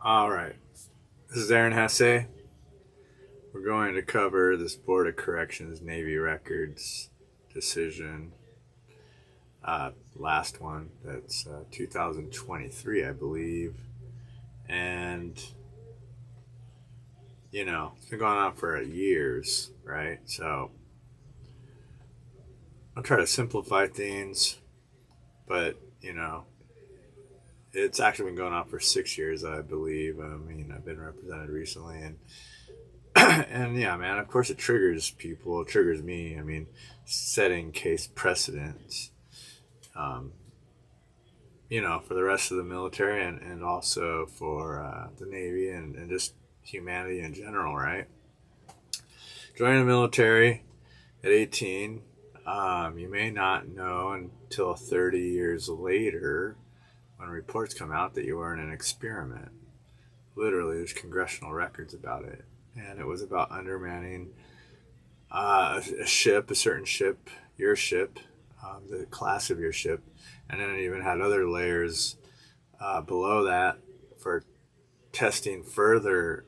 All right. This is Aaron Hesse. We're going to cover this Board of Corrections Navy Records decision. Last one. That's 2023, I believe. And, it's been going on for years, right? So I'll try to simplify things, but, it's actually been going on for 6 years, I believe. I mean, I've been represented recently, and and yeah, man, of course it triggers people. It triggers me. I mean, setting case precedents, um, for the rest of the military and also for the Navy and just humanity in general, right? Joining the military at 18, you may not know until 30 years later when reports come out that you were in an experiment. Literally, there's congressional records about it. And it was about undermanning a ship, a certain ship, your ship, the class of your ship, and then it even had other layers below that for testing further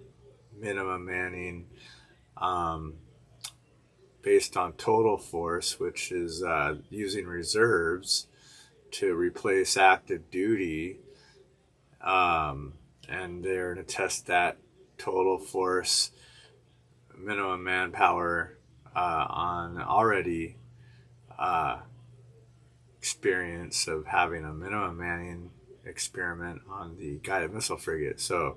minimum manning um, based on total force, which is using reserves to replace active duty, and they're going to test that total force minimum manpower on already uh, experience of having a minimum manning experiment on the guided missile frigate. So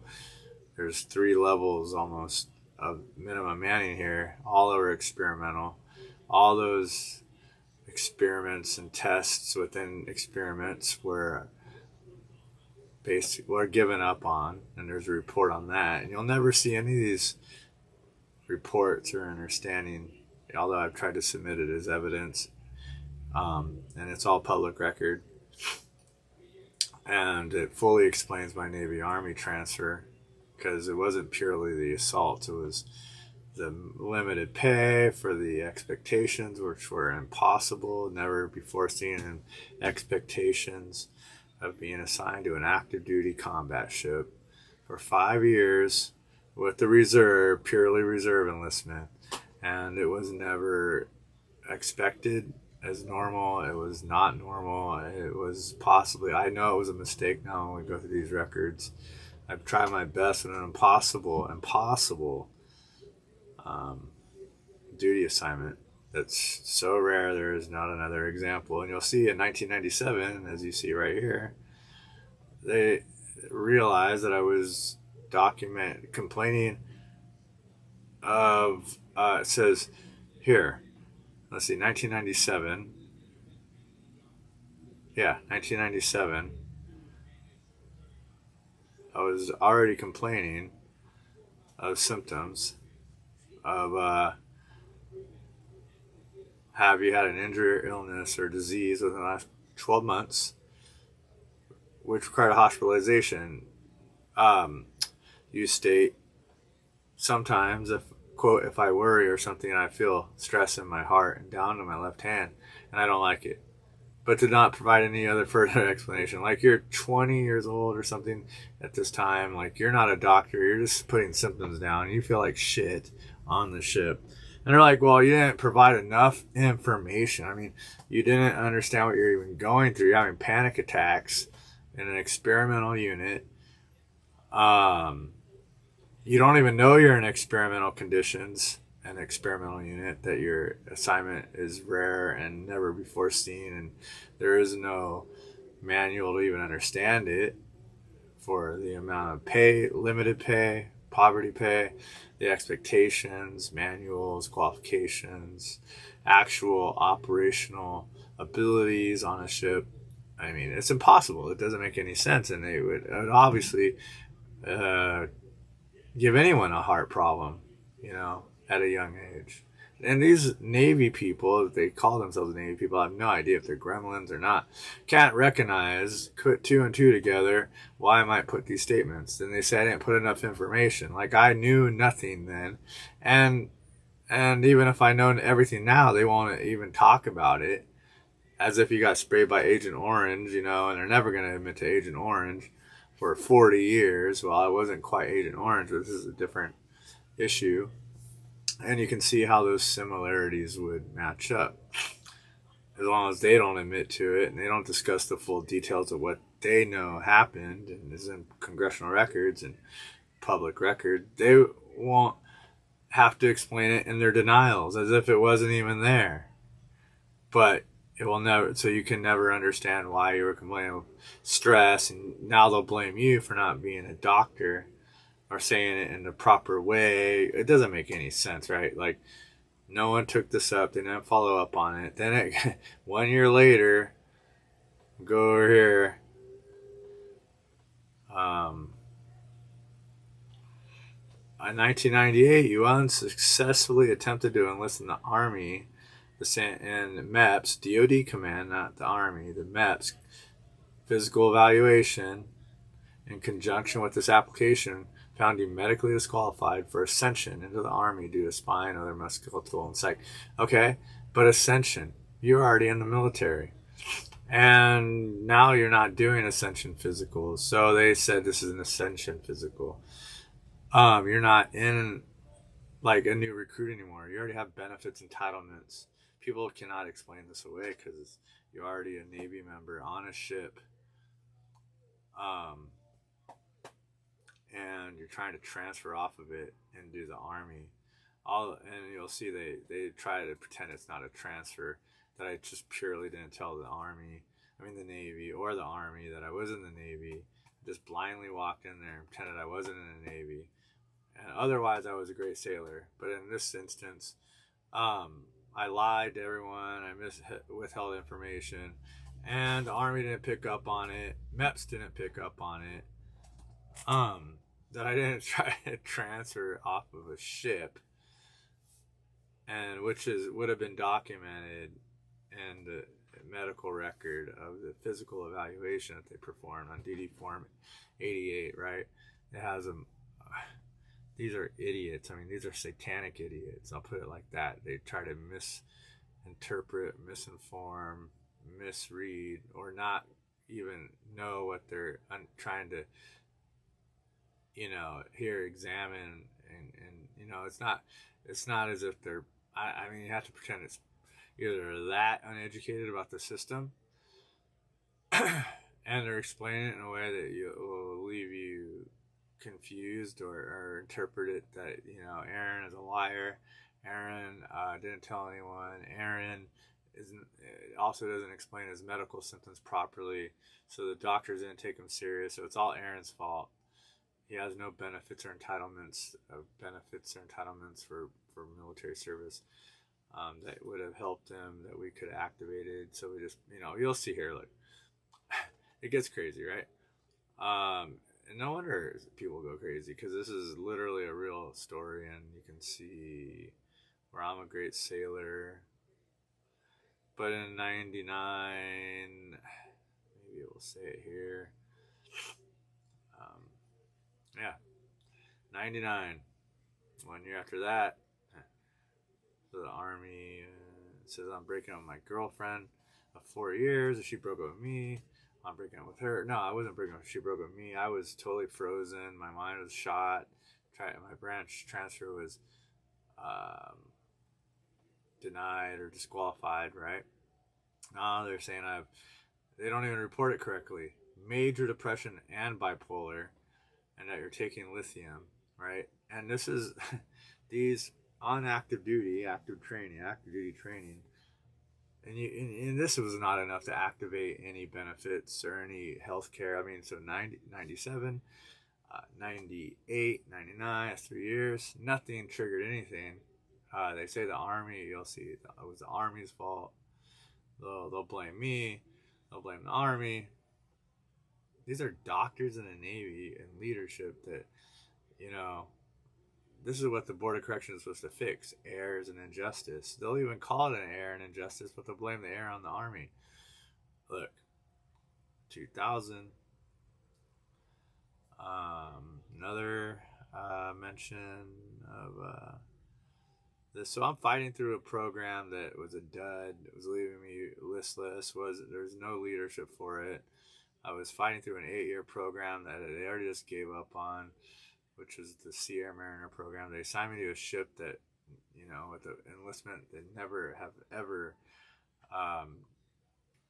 there's three levels almost of minimum manning here. All are experimental. All those experiments and tests within experiments were given up on, and there's a report on that. And you'll never see any of these reports or understanding, although I've tried to submit it as evidence, and it's all public record. And it fully explains my Navy Army transfer because it wasn't purely the assault, it was the limited pay for the expectations, which were impossible, never before seen in expectations of being assigned to an active duty combat ship for 5 years with the reserve, purely reserve enlistment. And it was never expected as normal. It was not normal. It was possibly, I know it was a mistake now when we go through these records. I've tried my best in an impossible duty assignment that's so rare there is not another example. And you'll see in 1997, as you see right here, they realized that I was complaining of, it says here, let's see, 1997. Yeah, 1997. I was already complaining of symptoms of have you had an injury or illness or disease within the last 12 months, which required a hospitalization. You state sometimes if quote if I worry or something and I feel stress in my heart and down to my left hand and I don't like it, but to not provide any other further explanation. Like you're 20 years old or something at this time, like you're not a doctor, you're just putting symptoms down and you feel like shit on the ship. And they're like, well, you didn't provide enough information. I mean, you didn't understand what you're even going through. You're having panic attacks in an experimental unit. You don't even know you're in experimental conditions, an experimental unit, that your assignment is rare and never before seen, and there is no manual to even understand it for the amount of pay, limited pay, poverty pay, the expectations, manuals, qualifications, actual operational abilities on a ship. I mean, it's impossible. It doesn't make any sense, and it would obviously uh, give anyone a heart problem, at a young age. And these Navy people, if they call themselves Navy people, I have no idea if they're gremlins or not. Can't recognize, put two and two together, why I might put these statements. Then they say I didn't put enough information. Like I knew nothing then. And even if I know everything now, they won't even talk about it. As if you got sprayed by Agent Orange, and they're never going to admit to Agent Orange. for 40 years. Well, I wasn't quite Agent Orange, but this is a different issue. And you can see how those similarities would match up. As long as they don't admit to it and they don't discuss the full details of what they know happened and is in congressional records and public record, they won't have to explain it in their denials as if it wasn't even there. But it will never, so you can never understand why you were complaining of stress, and now they'll blame you for not being a doctor or saying it in the proper way. It doesn't make any sense, right? Like, no one took this up, they didn't follow up on it. Then 1 year later, go over here. In 1998, you unsuccessfully attempted to enlist in the Army, and MEPS, DoD command, not the Army, the MEPS physical evaluation. In conjunction with this application, found you medically disqualified for ascension into the Army due to spine, other musculoskeletal, and psych. Okay, but ascension, you're already in the military. And now you're not doing ascension physicals. So they said this is an ascension physical. You're not in like a new recruit anymore. You already have benefits, entitlements. People cannot explain this away because you're already a Navy member on a ship. And you're trying to transfer off of it and do the Army. And you'll see they try to pretend it's not a transfer, that I just purely didn't tell the Navy or the Army that I was in the Navy. Just blindly walked in there and pretended I wasn't in the Navy. And otherwise, I was a great sailor. But in this instance, I lied to everyone. I withheld information. And the Army didn't pick up on it. MEPS didn't pick up on it. That I didn't try to transfer off of a ship. And which would have been documented in the medical record of the physical evaluation that they performed on DD Form 88, right? It has them. These are idiots. I mean, these are satanic idiots. I'll put it like that. They try to misinterpret, misinform, misread, or not even know what they're trying to, here examine. And it's not as if they're, I mean, you have to pretend it's either that uneducated about the system and they're explaining it in a way that will leave you confused or interpret it that Aaron is a liar. Aaron didn't tell anyone. Aaron also doesn't explain his medical symptoms properly, so the doctors didn't take him serious. So it's all Aaron's fault. He has no benefits or entitlements for military service that would have helped him, that we could have activated. So we just you'll see here, look, it gets crazy, right? And no wonder people go crazy, because this is literally a real story, and you can see where I'm a great sailor. But in 99, maybe we'll say it here. 99. 1 year after that, the Army says I'm breaking up with my girlfriend of 4 years. She broke up with me. I'm breaking up with her. No, I wasn't breaking up. She broke up with me. I was totally frozen. My mind was shot. My branch transfer was denied or disqualified, right? Now they're saying they don't even report it correctly. Major depression and bipolar, and that you're taking lithium, right? And this is these on active duty training. And this was not enough to activate any benefits or any health care. I mean, so 97, 98, 99, that's 3 years. Nothing triggered anything. They say the Army, you'll see it was the Army's fault. They'll blame me. They'll blame the Army. These are doctors in the Navy and leadership that, this is what the Board of Corrections is supposed to fix. Errors and injustice. They'll even call it an error and injustice, but they'll blame the error on the Army. Look, 2000. Another mention of this. So I'm fighting through a program that was a dud. It was leaving me listless. There's no leadership for it. I was fighting through an 8-year program that they already just gave up on, which was the Sea Air Mariner program. They assigned me to a ship that, with the enlistment, they never have ever um,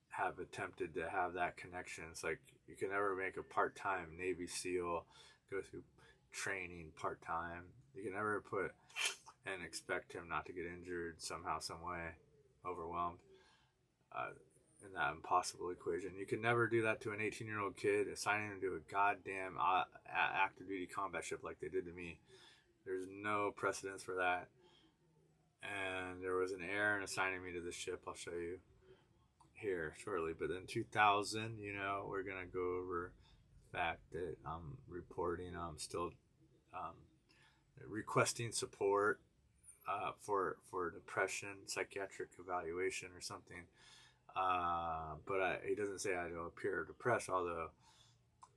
have attempted to have that connection. It's like you can never make a part-time Navy SEAL go through training part-time. You can never put and expect him not to get injured somehow, some way, overwhelmed. Uh, in that impossible equation. You can never do that to an 18-year-old kid, assigning him to a goddamn active duty combat ship like they did to me. There's no precedence for that. And there was an error in assigning me to the ship. I'll show you here shortly. But in 2000, we're going to go over the fact that I'm reporting, I'm still requesting support for depression, psychiatric evaluation or something. But he doesn't say I don't appear depressed, although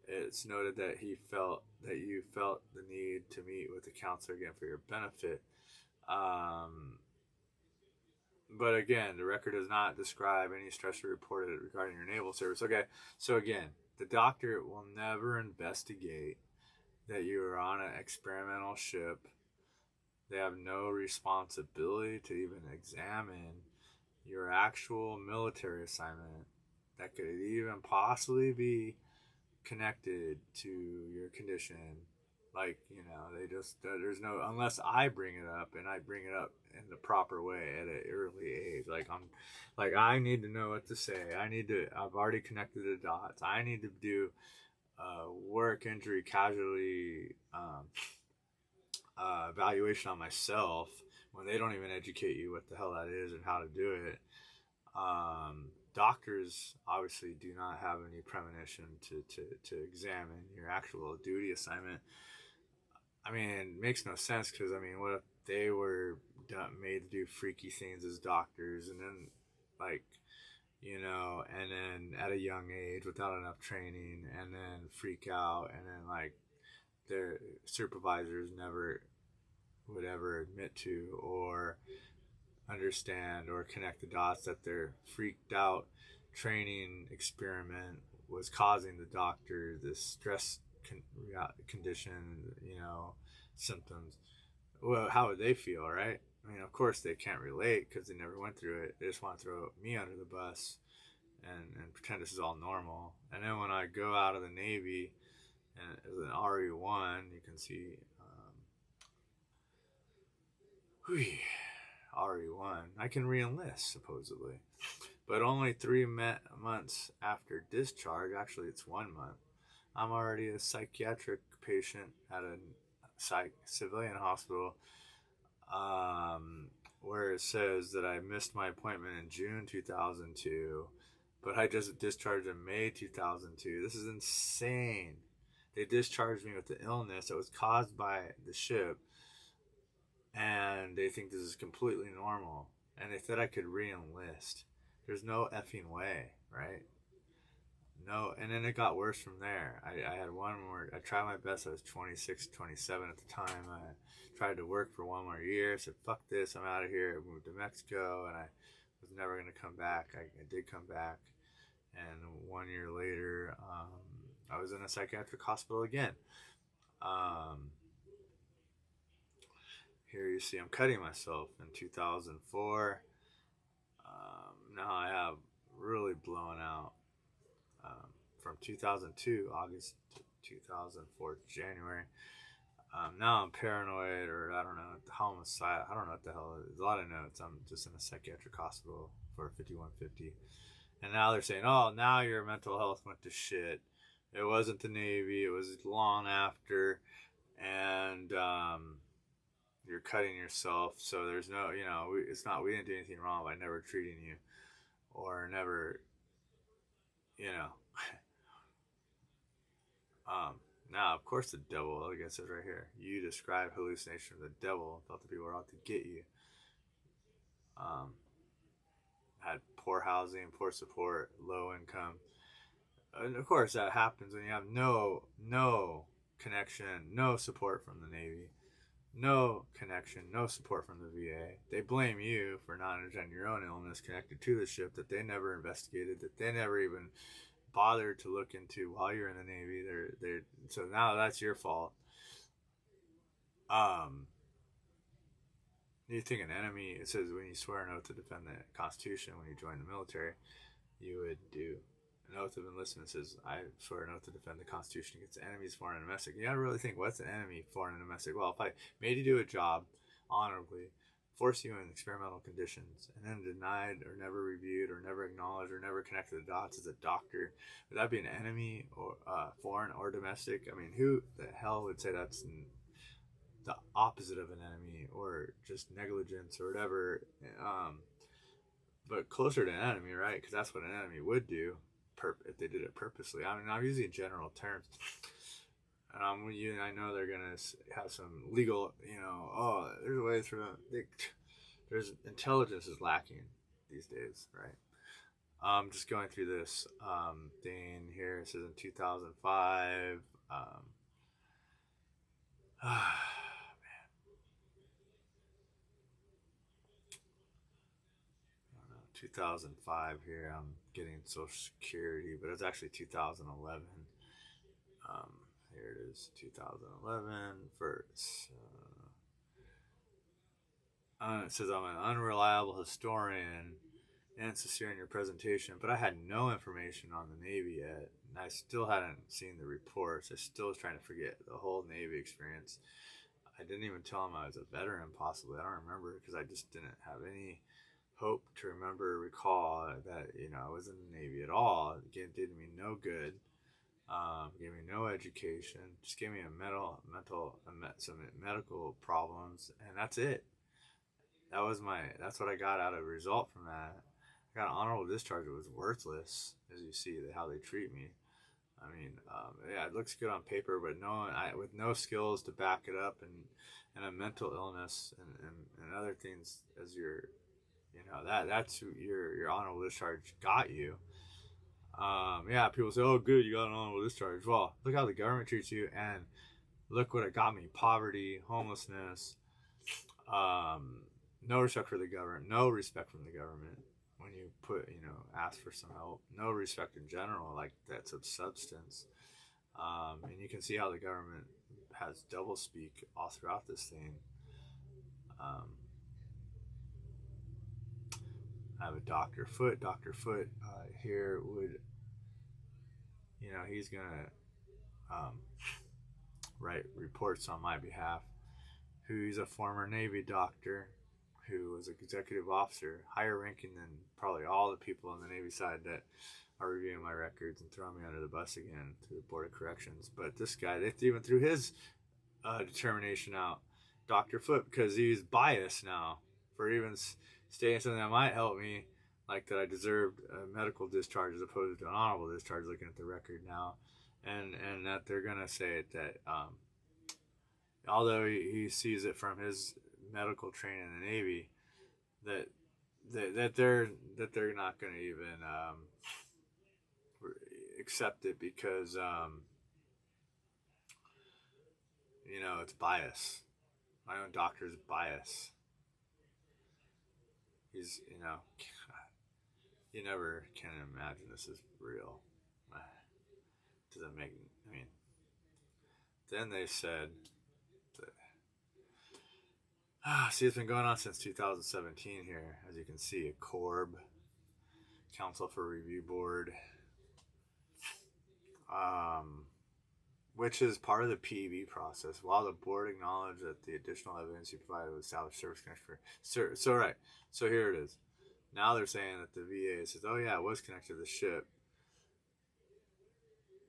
it's noted that you felt the need to meet with the counselor again for your benefit. But again, the record does not describe any stressor reported regarding your naval service. Okay, so again, the doctor will never investigate that you are on an experimental ship. They have no responsibility to even examine your actual military assignment that could even possibly be connected to your condition. Like, they just, there's no, unless I bring it up, and I bring it up in the proper way at an early age. I need to know what to say. I've already connected the dots. I need to do work injury casualty evaluation on myself when they don't even educate you what the hell that is and how to do it. Doctors obviously do not have any premonition to examine your actual duty assignment. I mean, it makes no sense because, what if they were made to do freaky things as doctors and then, and then at a young age without enough training and then freak out and then, their supervisors never would ever admit to or understand or connect the dots that their freaked out training experiment was causing the doctor this stress condition, symptoms. Well, how would they feel, right? Of course they can't relate because they never went through it. They just want to throw me under the bus and pretend this is all normal. And then when I go out of the Navy and as an RE1, you can see RE1, I can re-enlist supposedly, but only 3 months after discharge. Actually, it's 1 month. I'm already a psychiatric patient at a civilian hospital, where it says that I missed my appointment in June 2002, but I just discharged in May 2002. This is insane. They discharged me with the illness that was caused by the ship, and they think this is completely normal. And they said I could re-enlist. There's no effing way, right? No, and then it got worse from there. I had one more, I tried my best. I was 26, 27 at the time. I tried to work for 1 more year. I said, fuck this, I'm out of here. I moved to Mexico, and I was never going to come back. I did come back. And 1 year later, I was in a psychiatric hospital again. Here you see I'm cutting myself in 2004. Now I have really blown out. From 2002, August to 2004, January. Now I'm paranoid, or I don't know, homicide. I don't know what the hell it is. There's a lot of notes. I'm just in a psychiatric hospital for 5150. And now they're saying, oh, now your mental health went to shit. It wasn't the Navy. It was long after. And you're cutting yourself. So there's no, it's not, we didn't do anything wrong by never treating you or never, now, of course, the devil, like I said right here, you describe hallucination of the devil and thought the people were out to get you. Had poor housing, poor support, low income. And of course, that happens when you have no connection, no support from the Navy, no connection, no support from the VA. They blame you for not understanding your own illness connected to the ship that they never investigated, that they never even bothered to look into while you're in the Navy. So now that's your fault. You think an enemy, it says when you swear an oath to defend the Constitution when you join the military, you would do an oath of enlistment. It says, I swear an oath to defend the Constitution against enemies, foreign and domestic. You gotta really think, what's an enemy, foreign and domestic? Well, if I made you do a job honorably, force you in experimental conditions, and then denied or never reviewed or never acknowledged or never connected the dots as a doctor, would that be an enemy, or foreign or domestic? I mean, who the hell would say that's the opposite of an enemy, or just negligence or whatever? But closer to an enemy, right? Because that's what an enemy would do if they did it purposely. I mean, I'm using general terms. And I know they're going to have some legal, there's a way through there's intelligence is lacking these days, right? Just going through this thing here. It says in 2005, 2005 here. I'm getting Social Security, but it's actually 2011. Here it is, 2011 first. It says I'm an unreliable historian and sincere in your presentation, but I had no information on the Navy yet, and I still hadn't seen the reports. I still was trying to forget the whole Navy experience. I didn't even tell him I was a veteran, possibly. I don't remember, because I just didn't have any hope to recall that I was in the Navy at all. It did me no good. Gave me no education. Just gave me some medical problems, and that's it. That's what I got out of a result from that. I got an honorable discharge. It was worthless, as you see how they treat me. I mean, it looks good on paper, but with no skills to back it up, and a mental illness and other things as that's who your honorable discharge got you. People say, oh, good, you got an honorable discharge. Well, look how the government treats you, and look what it got me: poverty, homelessness, no respect for the government, no respect from the government when you ask for some help, no respect in general, like that's of substance. And you can see how the government has double speak all throughout this thing. I have a Dr. Foote. Dr. Foote here would, he's going to write reports on my behalf. He's a former Navy doctor who was an executive officer, higher ranking than probably all the people on the Navy side that are reviewing my records and throwing me under the bus again to the Board of Corrections. But this guy, they even threw his determination out, Dr. Foote, because he's biased now for even stating something that might help me, like that I deserved a medical discharge as opposed to an honorable discharge, looking at the record now. And that they're going to say that although he sees it from his medical training in the Navy, that they're not going to even accept it because it's bias. My own doctor's bias. He's you never can imagine this is real. Doesn't make. I mean, then they said that. See, it's been going on since 2017 here, as you can see. A CORB, Council for Review Board, which is part of the PEB process. While the board acknowledged that the additional evidence you provided would establish service connection for... So here it is. Now they're saying that the VA says, oh yeah, it was connected to the ship.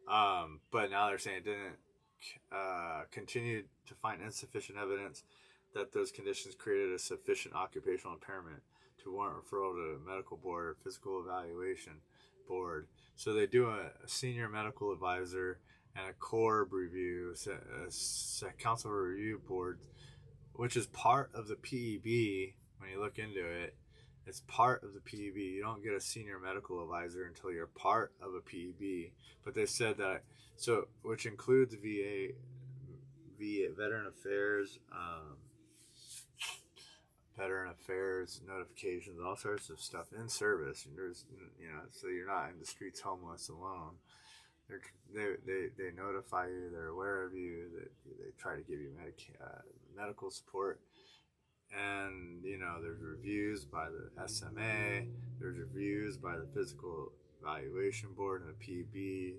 But now they're saying it didn't continue to find insufficient evidence that those conditions created a sufficient occupational impairment to warrant referral to a medical board or physical evaluation board. So they do a senior medical advisor and a CORB review, a council review board, which is part of the PEB. When you look into it, it's part of the PEB. You don't get a senior medical advisor until you're part of a PEB. But they said that, which includes VA Veteran Affairs, veteran affairs notifications, all sorts of stuff in service. And there's, so you're not in the streets homeless alone. They notify you. They're aware of you. They try to give you medical support. And there's reviews by the SMA. There's reviews by the Physical Evaluation Board and the PB.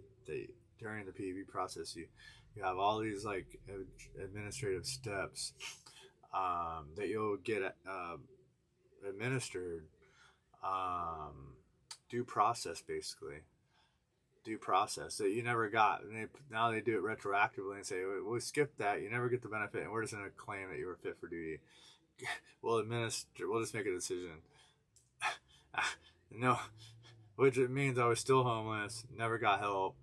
During the PB process, you have all these like administrative steps that you'll get administered, due process, basically due process that you never got, and now they do it retroactively and say, "We skipped that. You never get the benefit, and we're just going to claim that you were fit for duty." We'll just make a decision. No, which it means I was still homeless, never got help.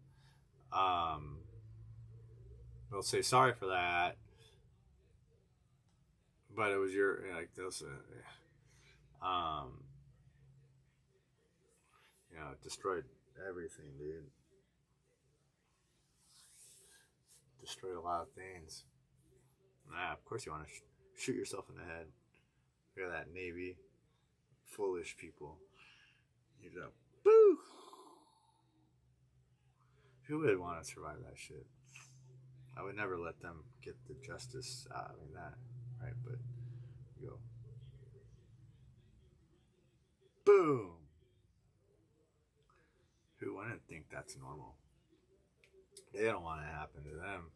We'll say sorry for that, but it was your like this. It destroyed everything, dude. Destroyed a lot of things. Nah, of course you want to shoot yourself in the head. Look at that Navy, foolish people. You go, boo. Who would want to survive that shit? I would never let them get the justice. That, right? But you go, boom. Who wouldn't think that's normal? They don't want it to happen to them.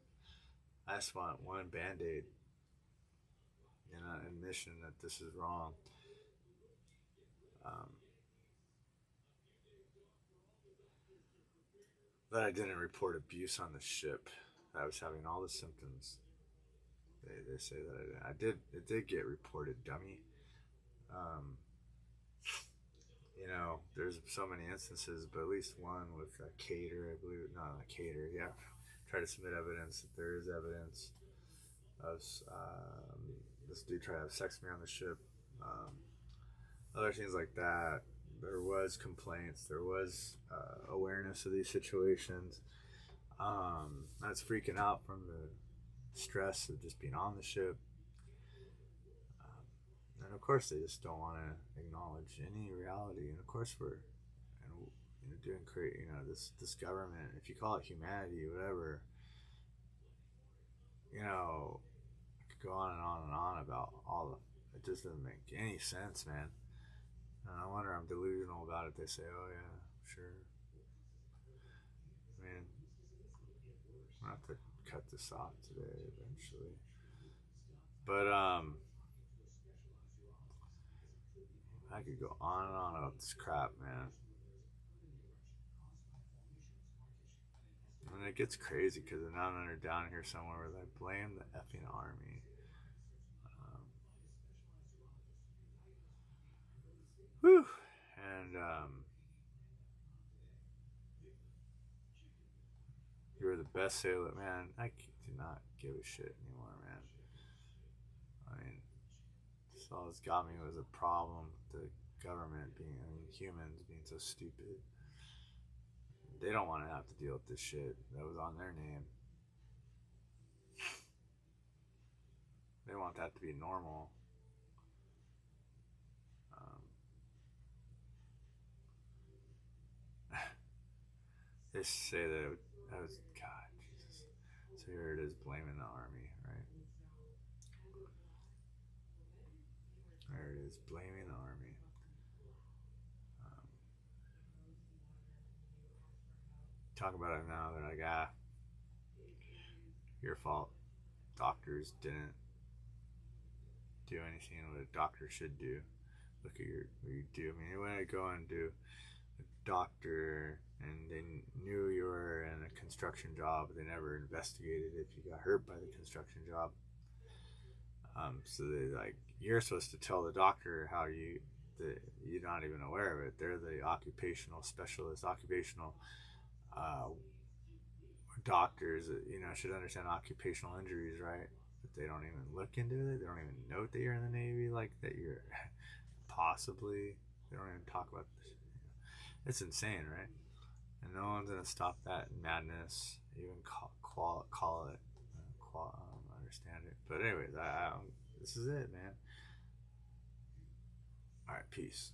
I just want one band-aid, admission that this is wrong. That I didn't report abuse on the ship. That I was having all the symptoms. They say that I did. It did get reported, dummy. There's so many instances, but at least one with a cater, I believe. Not a cater, yeah. Try to submit evidence that there is evidence of this dude try to have sex with me on the ship. Other things like that. There was complaints. There was awareness of these situations. I was freaking out from the stress of just being on the ship. And of course, they just don't want to acknowledge any reality. And of course, we're doing great. This government, if you call it humanity, whatever. I could go on and on and on about all of it. Just doesn't make any sense, man. And I wonder, I'm delusional about it. They say, "Oh yeah, sure." I mean, I'm gonna have to cut this off today eventually. But I could go on and on about this crap, man. And it gets crazy because now they're down here somewhere where they blame the effing army. Whew. And you were the best sailor, man. I do not give a shit anymore, man. I mean, this all it's got me was a problem with the government humans being so stupid. They don't want to have to deal with this shit that was on their name. They want that to be normal. They say that that was God, Jesus. So here it is, blaming the army, right? There it is, blaming the army. Talk about it now. They're like, your fault. Doctors didn't do anything what a doctor should do. Look at what you do. I mean, when I go and do a doctor and they knew you were in a construction job, they never investigated if you got hurt by the construction job. So they you're supposed to tell the doctor how you're not even aware of it. They're the occupational specialist, occupational doctors that should understand occupational injuries, right? But they don't even look into it. They don't even note that you're in the Navy, like that you're possibly. They don't even talk about this. It's insane, right? And no one's gonna stop that madness. Even call it. Understand it. But anyways, this is it, man. All right, peace.